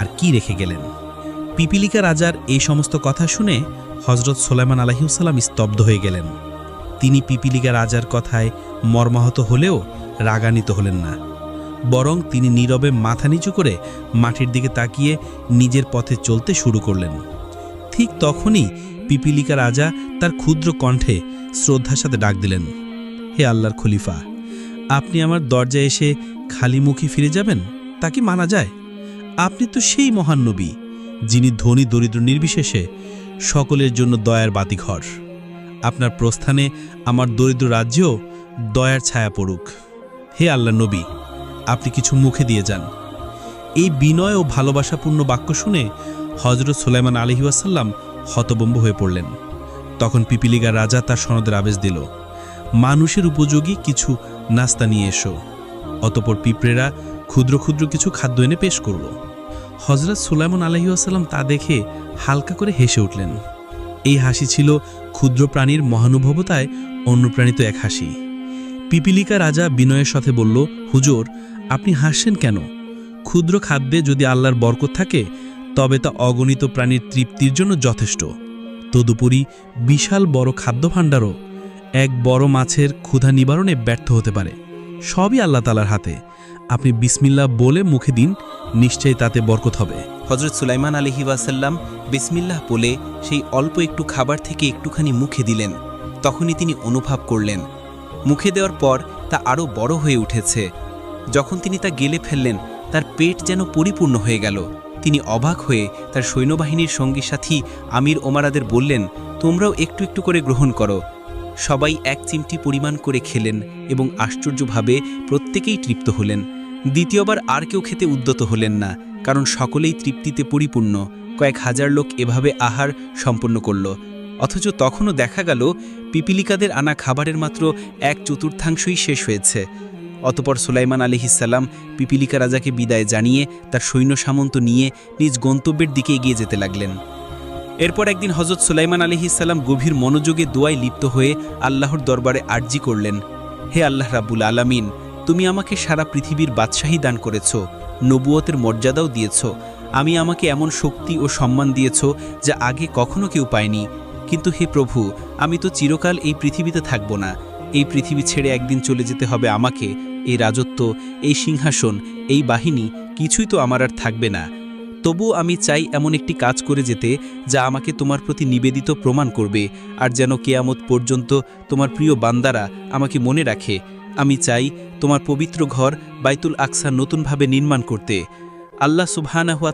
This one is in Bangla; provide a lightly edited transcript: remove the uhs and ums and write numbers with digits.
আর কি রেখে গেলেন। পিপিলিকা রাজার এই সমস্ত কথা শুনে হজরত সুলাইমান আলাইহিসসালাম স্তব্ধ হয়ে গেলেন। তিনি পিপিলিকা রাজার কথায় মর্মাহত হলেও রাগান্বিত হলেন না, বরং তিনি নীরবে মাথা নিচু করে মাটির দিকে তাকিয়ে নিজের পথে চলতে শুরু করলেন। ঠিক তখনই পিপিলিকা রাজা তার ক্ষুদ্র কণ্ঠে শ্রদ্ধার সাথে ডাক দিলেন, হে আল্লাহর খলিফা, আপনি আমার দরজায় এসে খালি মুখে ফিরে যাবেন, তা কি মানা যায়? আপনি তো সেই মহান নবী, যিনি ধনী দরিদ্র নির্বিশেষে সকলের জন্য দয়ার বাতিঘর। আপনার প্রস্থানে আমার দরিদ্র রাজ্যেও দয়ার ছায়া পড়ুক। হে আল্লাহ নবী, আপনি কিছু মুখে দিয়ে যান। এই বিনয় ও ভালোবাসাপূর্ণ বাক্য শুনে হজরত সুলাইমান আলাইহিসসালাম হতভম্ব হয়ে পড়লেন। তখন পিপিলিকা রাজা তার সনদের আদেশ দিল, মানুষের উপযোগী কিছু নাস্তা নিয়ে এসো। অতঃপর পিঁপড়েরা ক্ষুদ্র ক্ষুদ্র কিছু খাদ্য এনে পেশ করল। হজরত সুলাইমান আলাইহিসসালাম তা দেখে হালকা করে হেসে উঠলেন। এই হাসি ছিল ক্ষুদ্র প্রাণীর মহানুভবতায় অনুপ্রাণিত এক হাসি। পিপিলিকা রাজা বিনয়ের সাথে বলল, হুজুর, আপনি হাসছেন কেন? ক্ষুদ্র খাদ্যে যদি আল্লাহর বরকত থাকে তবে তা অগণিত প্রাণীর তৃপ্তির জন্য যথেষ্ট। তদুপরি বিশাল বড় খাদ্য ভাণ্ডারও এক বড় মাছের ক্ষুধা নিবারণে ব্যর্থ হতে পারে। সবই আল্লাহ তাআলার হাতে। আপনি বিসমিল্লাহ বলে মুখে দিন, নিশ্চয়ই তাতে বরকত হবে। হজরত সুলাইমান আলাইহিসসালাম বিসমিল্লাহ বলে সেই অল্প একটু খাবার থেকে একটুখানি মুখে দিলেন। তখনই তিনি অনুভব করলেন, মুখে দেওয়ার পর তা আরও বড় হয়ে উঠেছে। যখন তিনি তা গেলে ফেললেন, তার পেট যেন পরিপূর্ণ হয়ে গেল। তিনি অবাক হয়ে তার সৈন্যবাহিনীর সঙ্গী সাথী আমির ওমারাদের বললেন, তোমরাও একটু একটু করে গ্রহণ করো। সবাই এক চিমটি পরিমাণ করে খেলেন এবং আশ্চর্যভাবে প্রত্যেকেই তৃপ্ত হলেন। দ্বিতীয়বার আর কেউ খেতে উদ্যত হলেন না, কারণ সকলেই তৃপ্তিতে পরিপূর্ণ। কয়েক হাজার লোক এভাবে আহার সম্পন্ন করল। অথচ তখনও দেখা গেল পিপিলিকাদের আনা খাবারের মাত্র 1/4 শেষ হয়েছে। অতপর সুলাইমান আলাইহিসসালাম পিপিলিকা রাজাকে বিদায় জানিয়ে তার সৈন্য সামন্ত নিয়ে নিজ গন্তব্যের দিকে এগিয়ে যেতে লাগলেন। এরপর একদিন হজরত সুলাইমান আলাইহিসসালাম গভীর মনোযোগে দোয়ায় লিপ্ত হয়ে আল্লাহর দরবারে আরজি করলেন, হে আল্লাহ রাব্বুল আলামিন, তুমি আমাকে সারা পৃথিবীর বাদশাহী দান করেছ, নবুয়তের মর্যাদাও দিয়েছ। আমাকে এমন শক্তি ও সম্মান দিয়েছ যা আগে কখনো কেউ পায়নি। কিন্তু হে প্রভু, আমি তো চিরকাল এই পৃথিবীতে থাকব না। এই পৃথিবী ছেড়ে একদিন চলে যেতে হবে আমাকে। এই রাজত্ব, এই সিংহাসন, এই বাহিনী কিছুই তো আমার আর থাকবে না। তবু আমি চাই এমন একটি কাজ করে যেতে যা আমাকে তোমার প্রতি নিবেদিত প্রমাণ করবে, আর যেন কিয়ামত পর্যন্ত তোমার প্রিয় বান্দারা আমাকে মনে রাখে। আমি চাই তোমার পবিত্র ঘর বাইতুল আকসা নতুনভাবে নির্মাণ করতে। আল্লাহ সুবহানাহু ওয়া